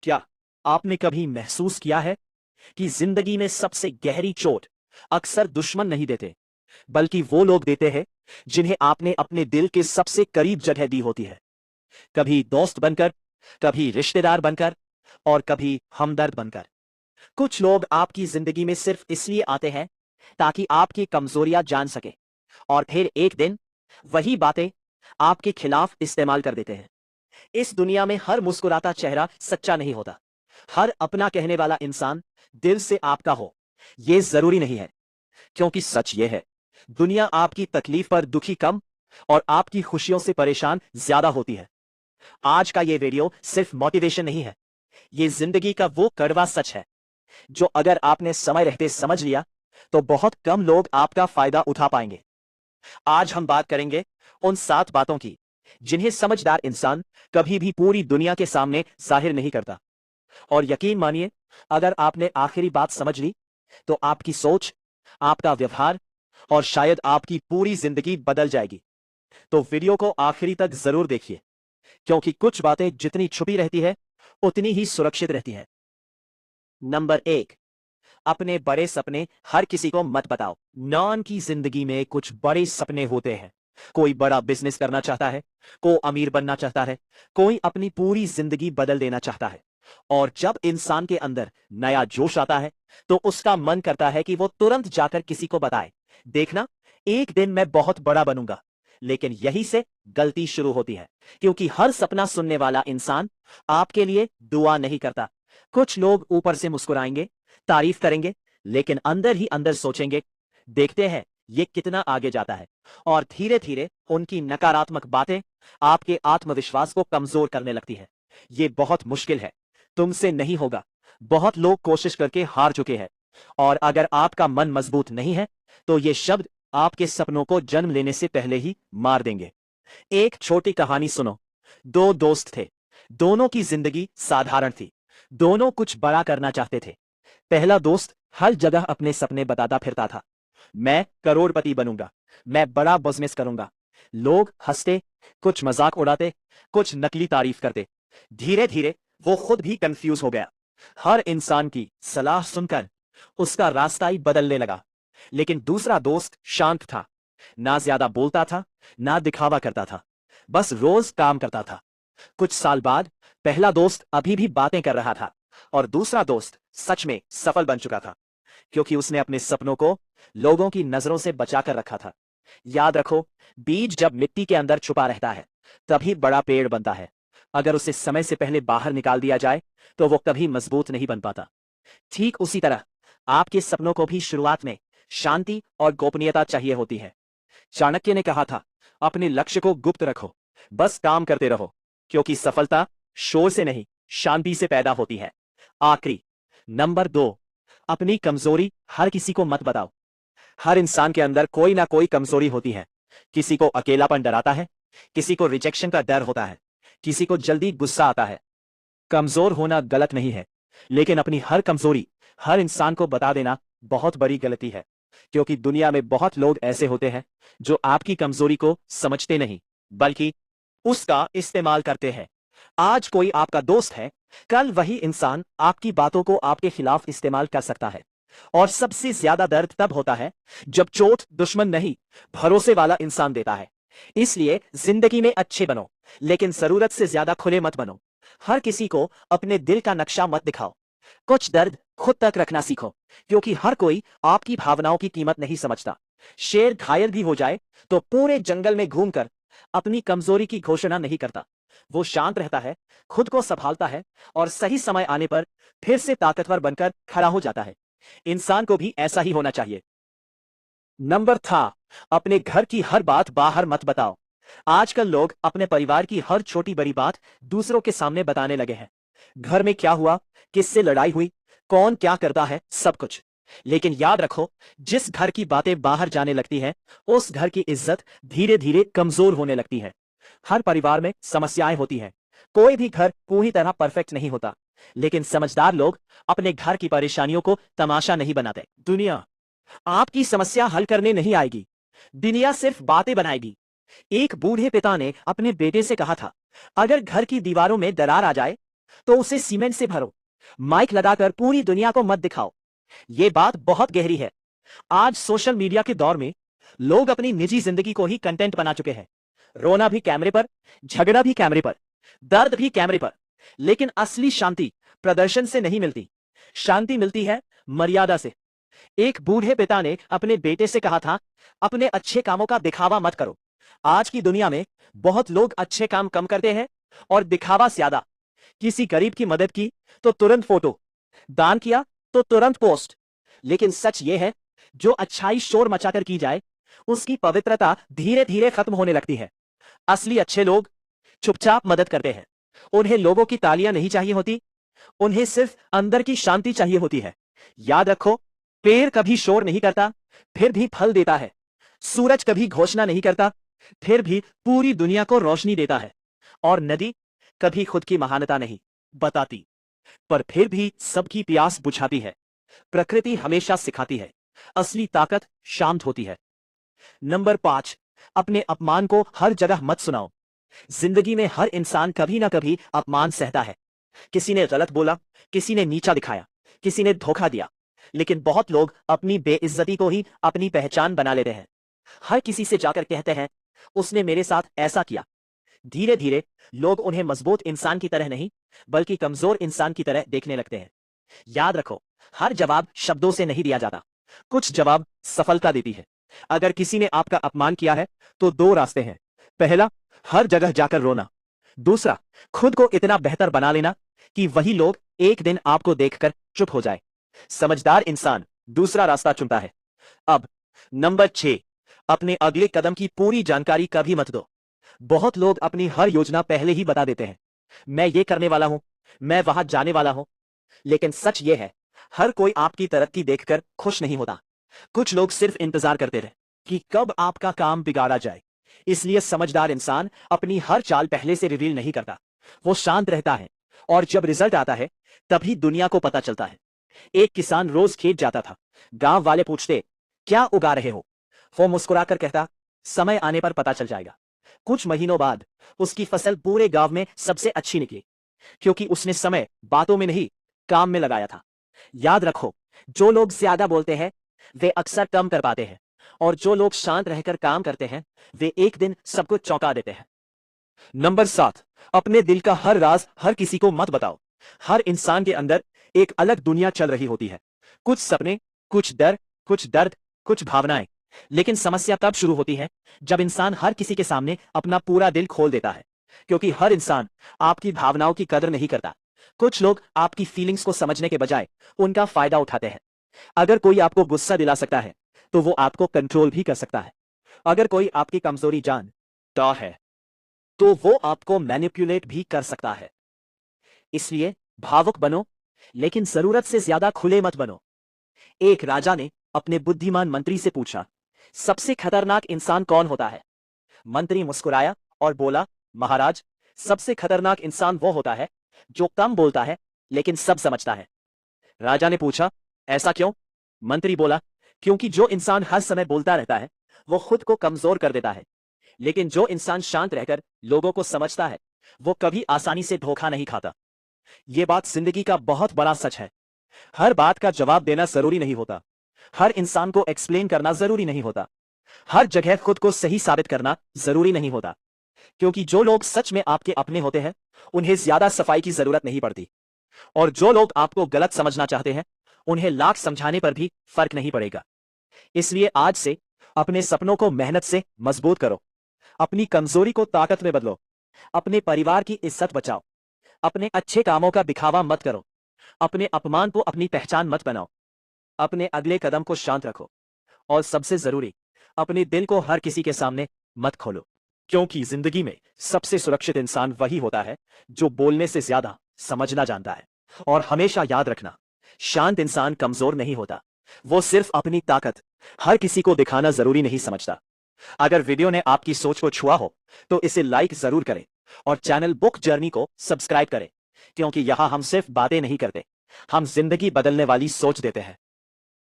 क्या आपने कभी महसूस किया है कि जिंदगी में सबसे गहरी चोट अक्सर दुश्मन नहीं देते, बल्कि वो लोग देते हैं जिन्हें आपने अपने दिल के सबसे करीब जगह दी होती है। कभी दोस्त बनकर, कभी रिश्तेदार बनकर और कभी हमदर्द बनकर। कुछ लोग आपकी जिंदगी में सिर्फ इसलिए आते हैं ताकि आपकी कमजोरियां जान सके और फिर एक दिन वही बातें आपके खिलाफ इस्तेमाल कर देते हैं। इस दुनिया में हर मुस्कुराता चेहरा सच्चा नहीं होता। हर अपना कहने वाला इंसान दिल से आपका हो, यह जरूरी नहीं है। क्योंकि सच यह है, दुनिया आपकी तकलीफ पर दुखी कम और आपकी खुशियों से परेशान ज्यादा होती है। आज का यह वीडियो सिर्फ मोटिवेशन नहीं है, यह जिंदगी का वो कड़वा सच है जो अगर आपने समय रहते समझ लिया तो बहुत कम लोग आपका फायदा उठा पाएंगे। आज हम बात करेंगे उन 7 बातों की जिन्हें समझदार इंसान कभी भी पूरी दुनिया के सामने जाहिर नहीं करता। और यकीन मानिए, अगर आपने आखिरी बात समझ ली तो आपकी सोच, आपका व्यवहार और शायद आपकी पूरी जिंदगी बदल जाएगी। तो वीडियो को आखिरी तक जरूर देखिए, क्योंकि कुछ बातें जितनी छुपी रहती है उतनी ही सुरक्षित रहती है। नंबर 1, अपने बड़े सपने हर किसी को मत बताओ। नॉन की जिंदगी में कुछ बड़े सपने होते हैं। कोई बड़ा बिजनेस करना चाहता है, कोई अमीर बनना चाहता है, कोई अपनी पूरी जिंदगी बदल देना चाहता है। और जब इंसान के अंदर नया जोश आता है तो उसका मन करता है कि वो तुरंत जाकर किसी को बताए, देखना एक दिन मैं बहुत बड़ा बनूंगा। लेकिन यही से गलती शुरू होती है, क्योंकि हर सपना सुनने वाला इंसान आपके लिए दुआ नहीं करता। कुछ लोग ऊपर से मुस्कुराएंगे, तारीफ करेंगे, लेकिन अंदर ही अंदर सोचेंगे, देखते हैं ये कितना आगे जाता है। और धीरे धीरे उनकी नकारात्मक बातें आपके आत्मविश्वास को कमजोर करने लगती है। ये बहुत मुश्किल है, तुमसे नहीं होगा। बहुत लोग कोशिश करके हार चुके हैं। और अगर आपका मन मजबूत नहीं है तो ये शब्द आपके सपनों को जन्म लेने से पहले ही मार देंगे। एक छोटी कहानी सुनो। 2 दोस्त थे, दोनों की जिंदगी साधारण थी। दोनों कुछ बड़ा करना चाहते थे। पहला दोस्त हर जगह अपने सपने बताता फिरता था, मैं करोड़पति बनूंगा, मैं बड़ा बिजनेस करूंगा। लोग हंसते, कुछ मजाक उड़ाते, कुछ नकली तारीफ करते। धीरे धीरे वो खुद भी कंफ्यूज हो गया। हर इंसान की सलाह सुनकर उसका रास्ता ही बदलने लगा। लेकिन दूसरा दोस्त शांत था, ना ज्यादा बोलता था, ना दिखावा करता था, बस रोज काम करता था। कुछ साल बाद पहला दोस्त अभी भी बातें कर रहा था और दूसरा दोस्त सच में सफल बन चुका था, क्योंकि उसने अपने सपनों को लोगों की नजरों से बचाकर रखा था। याद रखो, बीज जब मिट्टी के अंदर छुपा रहता है तभी बड़ा पेड़ बनता है। अगर उसे समय से पहले बाहर निकाल दिया जाए तो वो कभी मजबूत नहीं बन पाता। ठीक उसी तरह आपके सपनों को भी शुरुआत में शांति और गोपनीयता चाहिए होती है। चाणक्य ने कहा था, अपने लक्ष्य को गुप्त रखो, बस काम करते रहो, क्योंकि सफलता शोर से नहीं, शांति से पैदा होती है। आखिरी, नंबर 2, अपनी कमजोरी हर किसी को मत बताओ। हर इंसान के अंदर कोई ना कोई कमजोरी होती है। किसी को अकेलापन डराता है, किसी को रिजेक्शन का डर होता है, किसी को जल्दी गुस्सा आता है। कमजोर होना गलत नहीं है, लेकिन अपनी हर कमजोरी हर इंसान को बता देना बहुत बड़ी गलती है। क्योंकि दुनिया में बहुत लोग ऐसे होते हैं जो आपकी कमजोरी को समझते नहीं, बल्कि उसका इस्तेमाल करते हैं। आज कोई आपका दोस्त है, कल वही इंसान आपकी बातों को आपके खिलाफ इस्तेमाल कर सकता है। और सबसे ज्यादा दर्द तब होता है जब चोट दुश्मन नहीं, भरोसे वाला इंसान देता है। इसलिए जिंदगी में अच्छे बनो, लेकिन जरूरत से ज्यादा खुले मत बनो। हर किसी को अपने दिल का नक्शा मत दिखाओ। कुछ दर्द खुद तक रखना सीखो, क्योंकि हर कोई आपकी भावनाओं की कीमत नहीं समझता। शेर घायल भी हो जाए तो पूरे जंगल में घूमकर अपनी कमजोरी की घोषणा नहीं करता। वो शांत रहता है, खुद को संभालता है और सही समय आने पर फिर से ताकतवर बनकर खड़ा हो जाता है। इंसान को भी ऐसा ही होना चाहिए। नंबर था, अपने घर की हर बात बाहर मत बताओ। आजकल लोग अपने परिवार की हर छोटी बड़ी बात दूसरों के सामने बताने लगे हैं। घर में क्या हुआ, किससे लड़ाई हुई, कौन क्या करता है, सब कुछ। लेकिन याद रखो, जिस घर की बातें बाहर जाने लगती हैं, उस घर की इज्जत धीरे धीरे कमजोर होने लगती है। हर परिवार में समस्याएं होती हैं। कोई भी घर पूरी तरह परफेक्ट नहीं होता, लेकिन समझदार लोग अपने घर की परेशानियों को तमाशा नहीं बनाते। दुनिया आपकी समस्या हल करने नहीं आएगी, दुनिया सिर्फ बातें बनाएगी। एक बूढ़े पिता ने अपने बेटे से कहा था, अगर घर की दीवारों में दरार आ जाए तो उसे सीमेंट से भरो। माइक लगाकर पूरी दुनिया को मत दिखाओ। यह बात बहुत गहरी है। आज सोशल मीडिया के दौर में लोग अपनी निजी जिंदगी को ही कंटेंट बना चुके हैं। रोना भी कैमरे पर, झगड़ा भी कैमरे पर, दर्द भी कैमरे पर। लेकिन असली शांति प्रदर्शन से नहीं मिलती। शांति मिलती है मर्यादा से। एक बूढ़े पिता ने अपने बेटे से कहा था, अपने अच्छे कामों का दिखावा मत करो। आज की दुनिया में बहुत लोग अच्छे काम कम करते हैं और दिखावा ज्यादा। किसी गरीब की मदद की तो तुरंत फोटो, दान किया तो तुरंत पोस्ट। लेकिन सच यह है, जो अच्छाई शोर मचाकर की जाए उसकी पवित्रता धीरे धीरे खत्म होने लगती है। असली अच्छे लोग चुपचाप मदद करते हैं। उन्हें लोगों की तालियां नहीं चाहिए होती, उन्हें सिर्फ अंदर की शांति चाहिए होती है। याद रखो, पेड़ कभी शोर नहीं करता, फिर भी फल देता है। सूरज कभी घोषणा नहीं करता, फिर भी पूरी दुनिया को रोशनी देता है। और नदी कभी खुद की महानता नहीं बताती, पर फिर भी सबकी प्यास बुझाती है। प्रकृति हमेशा सिखाती है, असली ताकत शांत होती है। नंबर 5, अपने अपमान को हर जगह मत सुनाओ। जिंदगी में हर इंसान कभी ना कभी अपमान सहता है। किसी ने गलत बोला, किसी ने नीचा दिखाया, किसी ने धोखा दिया। लेकिन बहुत लोग अपनी बेइज्जती को ही अपनी पहचान बना लेते हैं। हर किसी से जाकर कहते हैं, उसने मेरे साथ ऐसा किया। धीरे धीरे लोग उन्हें मजबूत इंसान की तरह नहीं, बल्कि कमजोर इंसान की तरह देखने लगते हैं। याद रखो, हर जवाब शब्दों से नहीं दिया जाता, कुछ जवाब सफलता देती है। अगर किसी ने आपका अपमान किया है तो 2 रास्ते हैं। पहला, हर जगह जाकर रोना। दूसरा, खुद को इतना बेहतर बना लेना कि वही लोग एक दिन आपको देखकर चुप हो जाए। समझदार इंसान दूसरा रास्ता चुनता है। अब नंबर 6, अपने अगले कदम की पूरी जानकारी कभी मत दो। बहुत लोग अपनी हर योजना पहले ही बता देते हैं, मैं ये करने वाला हूं, मैं वहां जाने वाला हूं। लेकिन सच ये है, हर कोई आपकी तरक्की देखकर खुश नहीं होता। कुछ लोग सिर्फ इंतजार करते रहे कि कब आपका काम बिगाड़ा जाए। इसलिए समझदार इंसान अपनी हर चाल पहले से रिवील नहीं करता। वो शांत रहता है और जब रिजल्ट आता है तभी दुनिया को पता चलता है। एक किसान रोज खेत जाता था। गांव वाले पूछते, क्या उगा रहे हो? वो मुस्कुराकर कहता, समय आने पर पता चल जाएगा। कुछ महीनों बाद उसकी फसल पूरे गांव में सबसे अच्छी निकली, क्योंकि उसने समय बातों में नहीं, काम में लगाया था। याद रखो, जो लोग ज्यादा बोलते हैं वे अक्सर कम कर पाते हैं, और जो लोग शांत रहकर काम करते हैं वे एक दिन सबको चौंका देते हैं। नंबर 7, अपने दिल का हर राज हर किसी को मत बताओ। हर इंसान के अंदर एक अलग दुनिया चल रही होती है। कुछ सपने, कुछ डर, कुछ दर्द, कुछ भावनाएं। लेकिन समस्या तब शुरू होती है जब इंसान हर किसी के सामने अपना पूरा दिल खोल देता है, क्योंकि हर इंसान आपकी भावनाओं की कदर नहीं करता। कुछ लोग आपकी फीलिंग्स को समझने के बजाय उनका फायदा उठाते हैं। अगर कोई आपको गुस्सा दिला सकता है तो वो आपको कंट्रोल भी कर सकता है। अगर कोई आपकी कमजोरी जानता है तो वो आपको मैनिपुलेट भी कर सकता है। इसलिए भावुक बनो, लेकिन जरूरत से ज्यादा खुले मत बनो। एक राजा ने अपने बुद्धिमान मंत्री से पूछा, सबसे खतरनाक इंसान कौन होता है? मंत्री मुस्कुराया और बोला, महाराज, सबसे खतरनाक इंसान वो होता है जो कम बोलता है लेकिन सब समझता है। राजा ने पूछा, ऐसा क्यों? मंत्री बोला, क्योंकि जो इंसान हर समय बोलता रहता है वो खुद को कमजोर कर देता है, लेकिन जो इंसान शांत रहकर लोगों को समझता है वो कभी आसानी से धोखा नहीं खाता। यह बात जिंदगी का बहुत बड़ा सच है। हर बात का जवाब देना जरूरी नहीं होता, हर इंसान को एक्सप्लेन करना जरूरी नहीं होता, हर जगह खुद को सही साबित करना जरूरी नहीं होता। क्योंकि जो लोग सच में आपके अपने होते हैं उन्हें ज्यादा सफाई की जरूरत नहीं पड़ती, और जो लोग आपको गलत समझना चाहते हैं उन्हें लाख समझाने पर भी फर्क नहीं पड़ेगा। इसलिए आज से अपने सपनों को मेहनत से मजबूत करो, अपनी कमजोरी को ताकत में बदलो, अपने परिवार की इज्जत बचाओ, अपने अच्छे कामों का दिखावा मत करो, अपने अपमान को अपनी पहचान मत बनाओ, अपने अगले कदम को शांत रखो, और सबसे जरूरी, अपने दिल को हर किसी के सामने मत खोलो। क्योंकि जिंदगी में सबसे सुरक्षित इंसान वही होता है जो बोलने से ज्यादा समझना जानता है। और हमेशा याद रखना, शांत इंसान कमजोर नहीं होता, वो सिर्फ अपनी ताकत हर किसी को दिखाना जरूरी नहीं समझता। अगर वीडियो ने आपकी सोच को छुआ हो तो इसे लाइक जरूर करें और चैनल बुक जर्नी को सब्सक्राइब करें, क्योंकि यहां हम सिर्फ बातें नहीं करते, हम जिंदगी बदलने वाली सोच देते हैं।